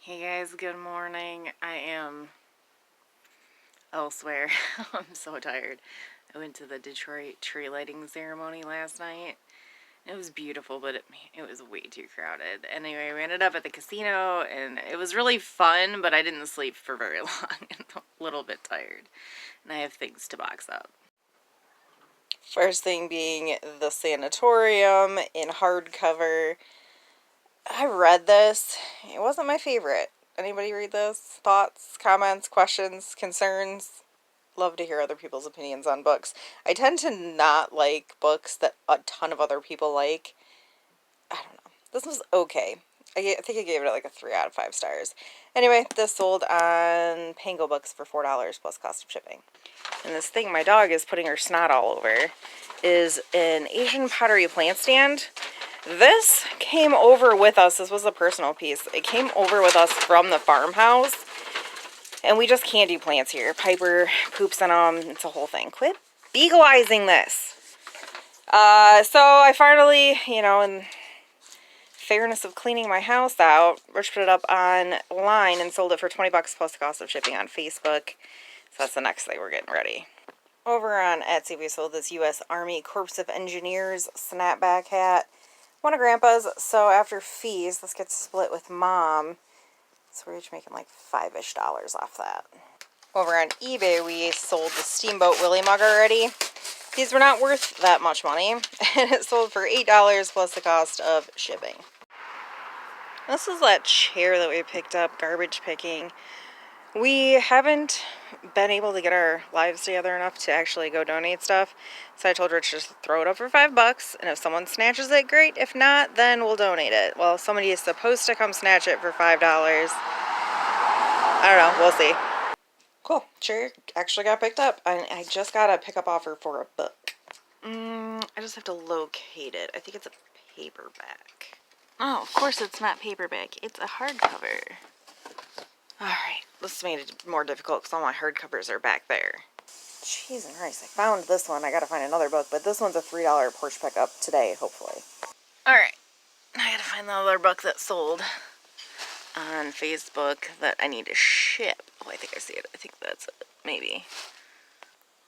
Hey guys, good morning. I am elsewhere. I'm so tired. I went to the Detroit tree lighting ceremony last night. It was beautiful, but it was way too crowded. Anyway, we ended up at the casino, and it was really fun, but I didn't sleep for very long. I'm a little bit tired, and I have things to box up. First thing being the sanatorium in hardcover. I read this. It wasn't my favorite. Anybody read this? Thoughts, comments, questions, concerns? Love to hear other people's opinions on books. I tend to not like books that a ton of other people like. I don't know. This was okay. I think I gave it like a 3 out of 5 stars. Anyway, this sold on Pango Books for $4 plus cost of shipping. And this thing my dog is putting her snot all over is an Asian pottery plant stand. This came over with us. This was a personal piece. It came over with us from the farmhouse. And we just can't do plants here. Piper poops in them. It's a whole thing. Quit beagle-izing this. So I finally, in fairness of cleaning my house out, Rich put it up online and sold it for 20 bucks plus the cost of shipping on Facebook. So that's the next thing we're getting ready. Over on Etsy, we sold this U.S. Army Corps of Engineers snapback hat. One of Grandpa's, so after fees, this gets split with Mom. So we're each making like $5-ish off that. Over on eBay, we sold the Steamboat Willie mug already. These were not worth that much money, and it sold for $8 plus the cost of shipping. This is that chair that we picked up, garbage picking. We haven't been able to get our lives together enough to actually go donate stuff. So I told Rich to just throw it up for $5, and if someone snatches it, great. If not, then we'll donate it. Well, somebody is supposed to come snatch it for $5. I don't know. We'll see. Cool. Chair actually got picked up. I just got a pickup offer for a book. I just have to locate it. I think it's a paperback. Oh, of course it's not paperback. It's a hardcover. Alright, this made it more difficult because all my hardcovers are back there. Cheese and rice. I found this one. I gotta find another book, but this one's a $3 porch pickup today, hopefully. Alright, I gotta find the other book that sold on Facebook that I need to ship. Oh, I think I see it. I think that's it. Maybe.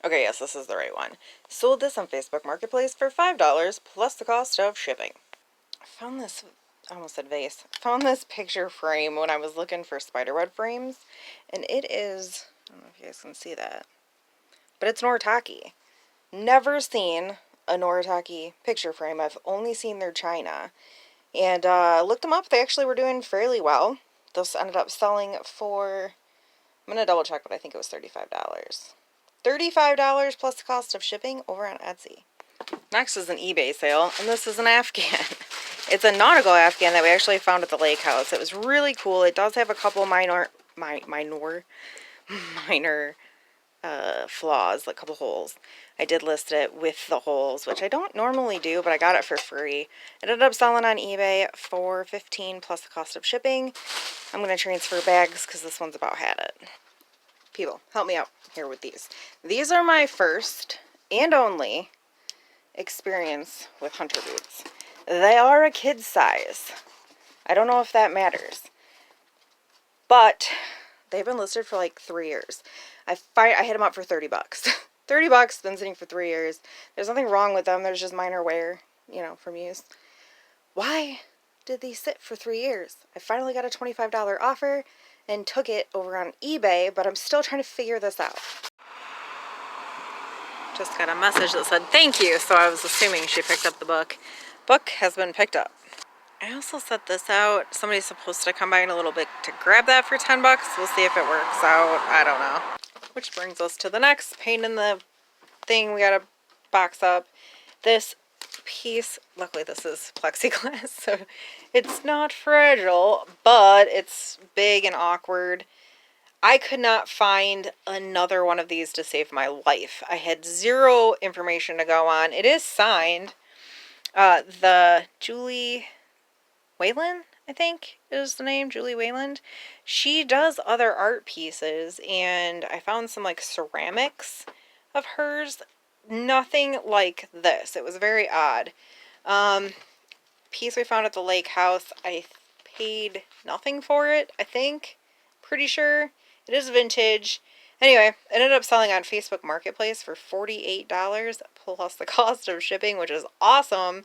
Okay, yes, this is the right one. Sold this on Facebook Marketplace for $5 plus the cost of shipping. I found this... I almost said vase. Found this picture frame when I was looking for spiderweb frames, and it is, I don't know if you guys can see that, but it's Noritake. Never seen a Noritake picture frame. I've only seen their china, and looked them up. They actually were doing fairly well. This ended up selling for, I'm gonna double check, but I think it was $35. $35 plus the cost of shipping over on Etsy. Next is an eBay sale, and this is an Afghan. It's a nautical Afghan that we actually found at the lake house. It was really cool. It does have a couple minor flaws, like a couple holes. I did list it with the holes, which I don't normally do, but I got it for free. It ended up selling on eBay for $15 plus the cost of shipping. I'm going to transfer bags because this one's about had it. People, help me out here with these. These are my first and only experience with hunter boots. They are a kid's size. I don't know if that matters, but they've been listed for like 3 years. I hit them up for 30 bucks. 30 bucks, been sitting for 3 years. There's nothing wrong with them. There's just minor wear, from use. Why did these sit for 3 years? I finally got a $25 offer and took it over on eBay, but I'm still trying to figure this out. Just got a message that said thank you, so I was assuming she picked up the book. Book has been picked up. I also set this out. Somebody's supposed to come by in a little bit to grab that for 10 bucks. We'll see if it works out. I don't know. Which brings us to the next pain in the thing we gotta box up. This piece, luckily this is plexiglass, so it's not fragile, but it's big and awkward. I could not find another one of these to save my life. I had zero information to go on. It is signed. The Julie Wayland, I think is the name, Julie Wayland. She does other art pieces, and I found some like ceramics of hers. Nothing like this. It was very odd. Piece we found at the lake house. I paid nothing for it, I think. Pretty sure. It is vintage. Anyway, it ended up selling on Facebook Marketplace for $48 plus the cost of shipping, which is awesome.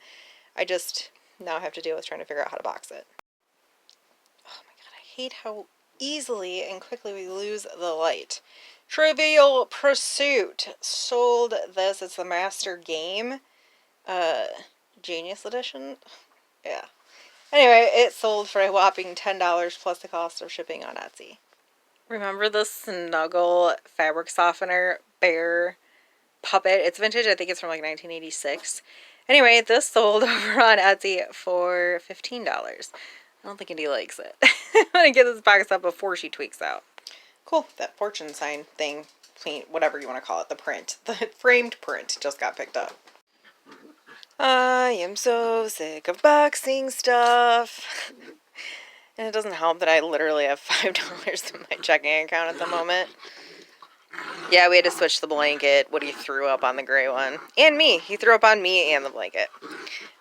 I just now have to deal with trying to figure out how to box it. Oh my god, I hate how easily and quickly we lose the light. Trivial Pursuit. Sold this. It's the Master Game. Genius Edition. Yeah. Anyway, it sold for a whopping $10 plus the cost of shipping on Etsy. Remember the Snuggle fabric softener bear puppet? It's vintage. I think it's from like 1986. Anyway, this sold over on Etsy for $15. I don't think Indy likes it. I'm going to get this box up before she tweaks out. Cool. That fortune sign thing, whatever you want to call it, the print, the framed print just got picked up. I am so sick of boxing stuff. And it doesn't help that I literally have $5 in my checking account at the moment. Yeah, we had to switch the blanket. Woody threw up on the gray one. And me. He threw up on me and the blanket.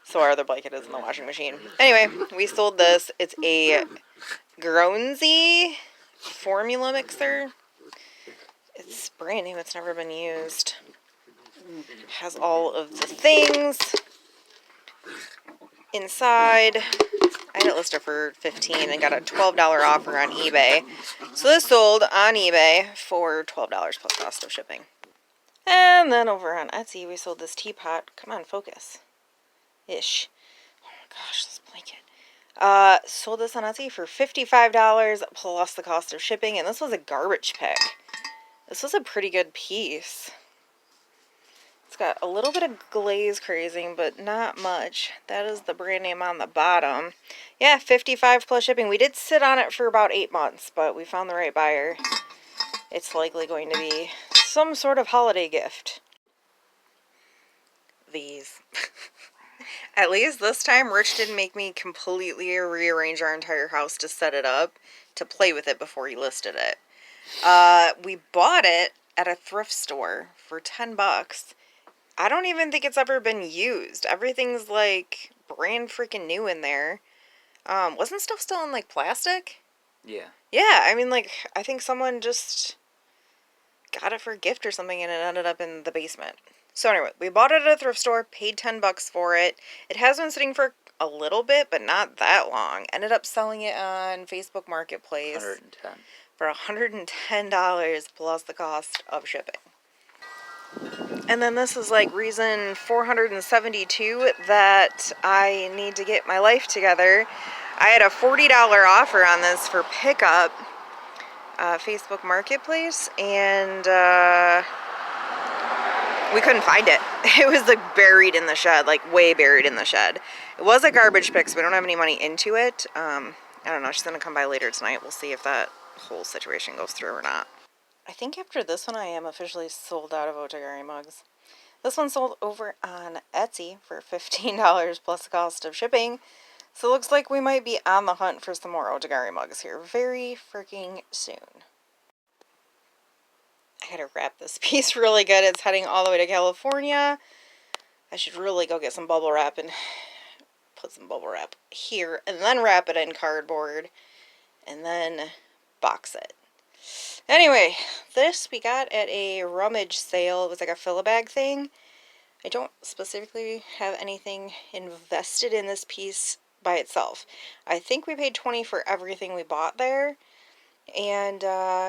So our other blanket is in the washing machine. Anyway, we sold this. It's a Groansy formula mixer. It's brand new. It's never been used. It has all of the things inside. I had it listed for $15 and got a $12 offer on eBay. So this sold on eBay for $12 plus cost of shipping. And then over on Etsy, we sold this teapot. Come on, focus. Ish. Oh my gosh, this blanket. Sold this on Etsy for $55 plus the cost of shipping. And this was a garbage pick. This was a pretty good piece. It's got a little bit of glaze crazing, but not much. That is the brand name on the bottom. Yeah, $55 plus shipping. We did sit on it for about 8 months, but we found the right buyer. It's likely going to be some sort of holiday gift. These. At least this time, Rich didn't make me completely rearrange our entire house to set it up to play with it before he listed it. We bought it at a thrift store for $10. I don't even think it's ever been used. Everything's like brand freaking new in there. Wasn't stuff still in like plastic? Yeah. Yeah, I mean, like, I think someone just got it for a gift or something and it ended up in the basement. So anyway, we bought it at a thrift store, paid $10 for it. It has been sitting for a little bit, but not that long. Ended up selling it on Facebook Marketplace 110 for $110 plus the cost of shipping. And then this is like reason 472 that I need to get my life together. I had a $40 offer on this for pickup, Facebook Marketplace, and we couldn't find it. It was like buried in the shed, like way buried in the shed. It was a garbage pick, so we don't have any money into it. I don't know, she's gonna come by later tonight. We'll see if that whole situation goes through or not. I think after this one I am officially sold out of Otagari mugs. This one sold over on Etsy for $15 plus the cost of shipping. So it looks like we might be on the hunt for some more Otagari mugs here very freaking soon. I gotta wrap this piece really good. It's heading all the way to California. I should really go get some bubble wrap and put some bubble wrap here and then wrap it in cardboard and then box it. Anyway, this we got at a rummage sale. It was like a fill-a-bag thing. I don't specifically have anything invested in this piece by itself. I think we paid $20 for everything we bought there and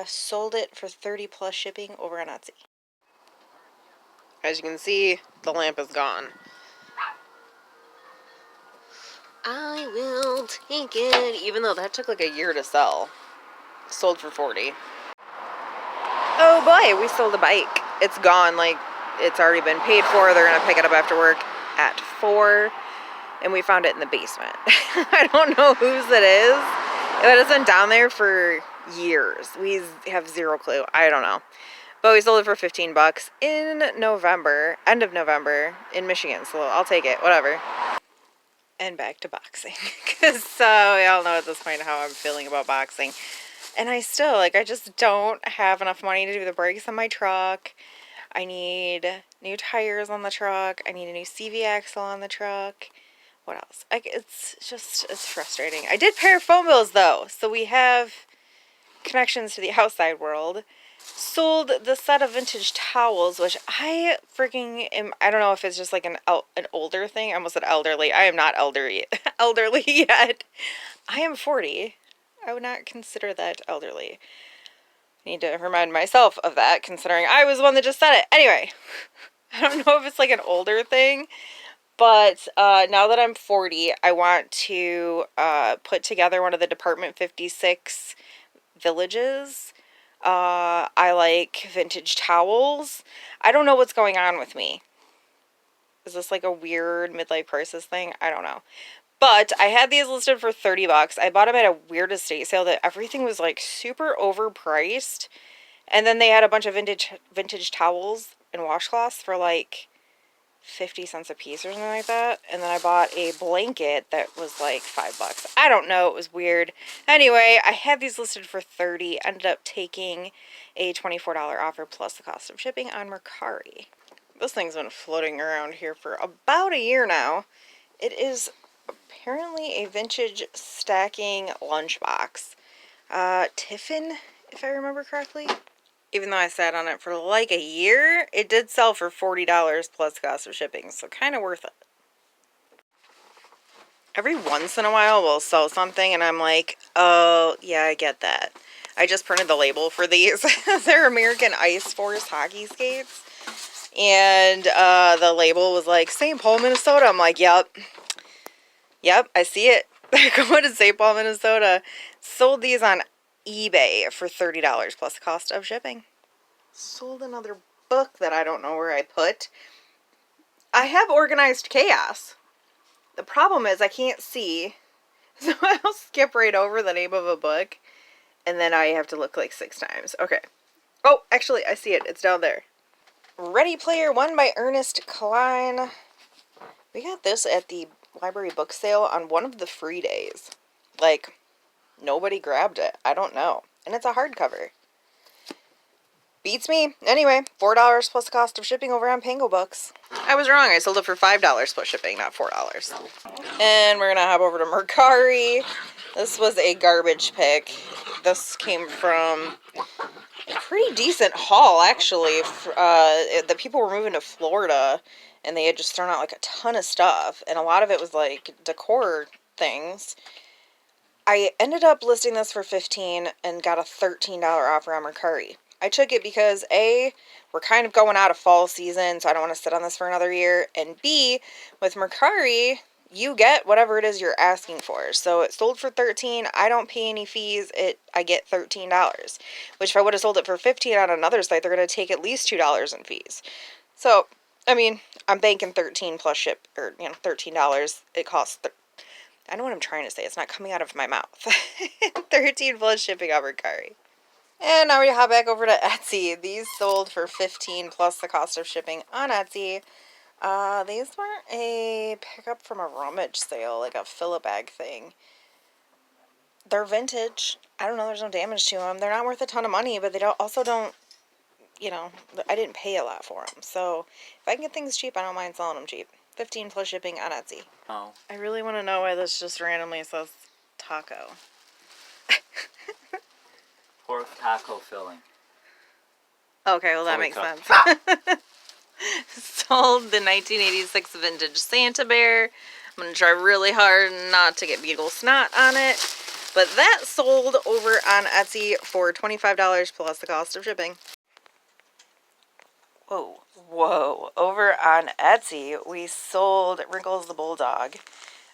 sold it for $30 plus shipping over on Etsy. As you can see, the lamp is gone. I will take it, even though that took like a year to sell. Sold for $40. Oh boy, we sold a bike. It's gone, like, it's already been paid for. They're gonna pick it up after work at 4, and we found it in the basement. I don't know whose it is. It has been down there for years. We have zero clue. I don't know. But we sold it for $15 in November, end of November, in Michigan, so I'll take it, whatever. And back to boxing, because we all know at this point how I'm feeling about boxing. And I still, like, I just don't have enough money to do the brakes on my truck. I need new tires on the truck. I need a new CV axle on the truck. what else? It's frustrating. I did pay our phone bills though, so we have connections to the outside world. Sold the set of vintage towels, which I freaking am. I don't know if it's just like an older thing. I almost said elderly. I am not elderly yet. I am 40. I would not consider that elderly. I need to remind myself of that, considering I was the one that just said it. Anyway, I don't know if it's like an older thing, but now that I'm 40, I want to put together one of the Department 56 villages. I like vintage towels. I don't know what's going on with me. Is this like a weird midlife crisis thing? I don't know. But I had these listed for 30 bucks. I bought them at a weird estate sale that everything was like super overpriced. And then they had a bunch of vintage towels and washcloths for like 50 cents a piece or something like that. And then I bought a blanket that was like $5. I don't know. It was weird. Anyway, I had these listed for 30. Ended up taking a $24 offer plus the cost of shipping on Mercari. This thing's been floating around here for about a year now. It is apparently a vintage stacking lunchbox. Tiffin, if I remember correctly. Even though I sat on it for like a year, it did sell for $40 plus cost of shipping, so kind of worth it. Every once in a while we'll sell something and I'm like, oh, yeah, I get that. I just printed the label for these. They're American Ice Force hockey skates. And the label was like, St. Paul, Minnesota. I'm like, yep, I see it. They're going to St. Paul, Minnesota. Sold these on eBay for $30 plus the cost of shipping. Sold another book that I don't know where I put. I have organized chaos. The problem is I can't see, so I'll skip right over the name of a book, and then I have to look like 6 times. Okay. Oh, actually, I see it. It's down there. Ready Player One by Ernest Cline. We got this at the library book sale on one of the free days. Like, nobody grabbed it. I don't know. And it's a hardcover. Beats me. Anyway, $4 plus the cost of shipping over on Pango Books. I was wrong. I sold it for $5 plus shipping, not $4. And we're going to hop over to Mercari. This was a garbage pick. This came from a pretty decent haul, actually. The people were moving to Florida, and they had just thrown out like a ton of stuff. And a lot of it was like decor things. I ended up listing this for $15 and got a $13 offer on Mercari. I took it because A, we're kind of going out of fall season, so I don't want to sit on this for another year. And B, with Mercari, you get whatever it is you're asking for. So it sold for $13. I don't pay any fees. I get $13. Which if I would have sold it for $15 on another site, they're going to take at least $2 in fees. So, I mean, I'm banking $13 plus ship, or, $13. It costs, I know what I'm trying to say. It's not coming out of my mouth. $13 plus shipping on Mercari. And now we hop back over to Etsy. These sold for $15 plus the cost of shipping on Etsy. These were a pickup from a rummage sale, like a fill-a-bag thing. They're vintage. I don't know, there's no damage to them. They're not worth a ton of money, but they also don't, I didn't pay a lot for them. So if I can get things cheap, I don't mind selling them cheap. $15 plus shipping on Etsy. Oh. I really want to know why this just randomly says taco. Pork taco filling. Okay, well that makes sense. Sold the 1986 vintage Santa Bear. I'm going to try really hard not to get beagle snot on it. But that sold over on Etsy for $25 plus the cost of shipping. Whoa. Over on Etsy, we sold Wrinkles the Bulldog.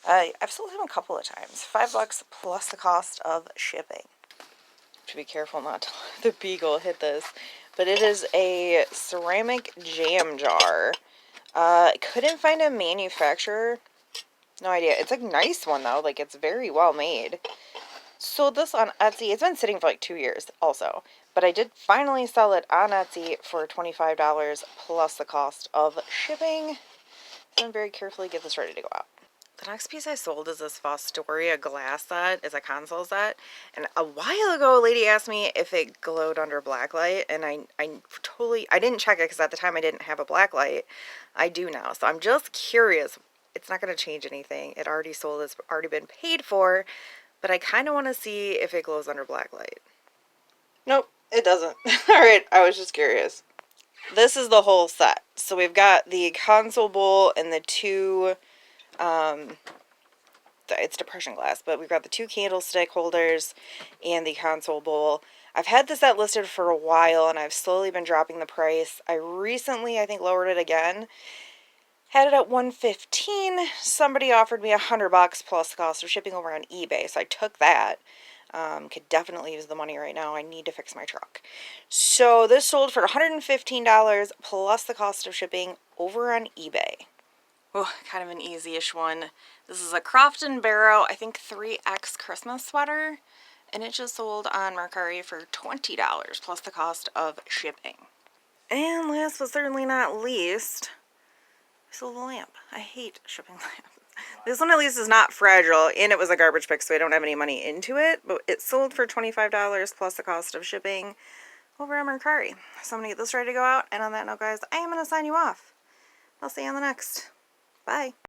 I've sold him a couple of times. $5 plus the cost of shipping. To be careful not to let the beagle hit this. But it is a ceramic jam jar. I couldn't find a manufacturer. No idea. It's a nice one though. Like, it's very well made. Sold this on Etsy. It's been sitting for like 2 years also. But I did finally sell it on Etsy for $25 plus the cost of shipping. So I'm very carefully get this ready to go out. The next piece I sold is this Fostoria glass set. It's a console set. And a while ago, a lady asked me if it glowed under blacklight. And I didn't check it because at the time I didn't have a blacklight. I do now. So I'm just curious It's not going to change anything. It already sold, it's already been paid for, but I kind of want to see if it glows under black light. Nope, it doesn't. All right, I was just curious. This is the whole set. So we've got the console bowl and the two, it's depression glass, but we've got the two candlestick holders and the console bowl. I've had this set listed for a while, and I've slowly been dropping the price. I recently, I think, lowered it again. Had it at $115. Somebody offered me $100 plus the cost of shipping over on eBay, so I took that. Could definitely use the money right now. I need to fix my truck. So this sold for $115 plus the cost of shipping over on eBay. Oh, kind of an easy-ish one. This is a Croft & Barrow, I think 3X Christmas sweater, and it just sold on Mercari for $20 plus the cost of shipping. And last but certainly not least, I sold a lamp. I hate shipping lamps. This one at least is not fragile, and it was a garbage pick, so I don't have any money into it, but it sold for $25 plus the cost of shipping over on Mercari. So I'm going to get this ready to go out, and on that note, guys, I am going to sign you off. I'll see you on the next. Bye.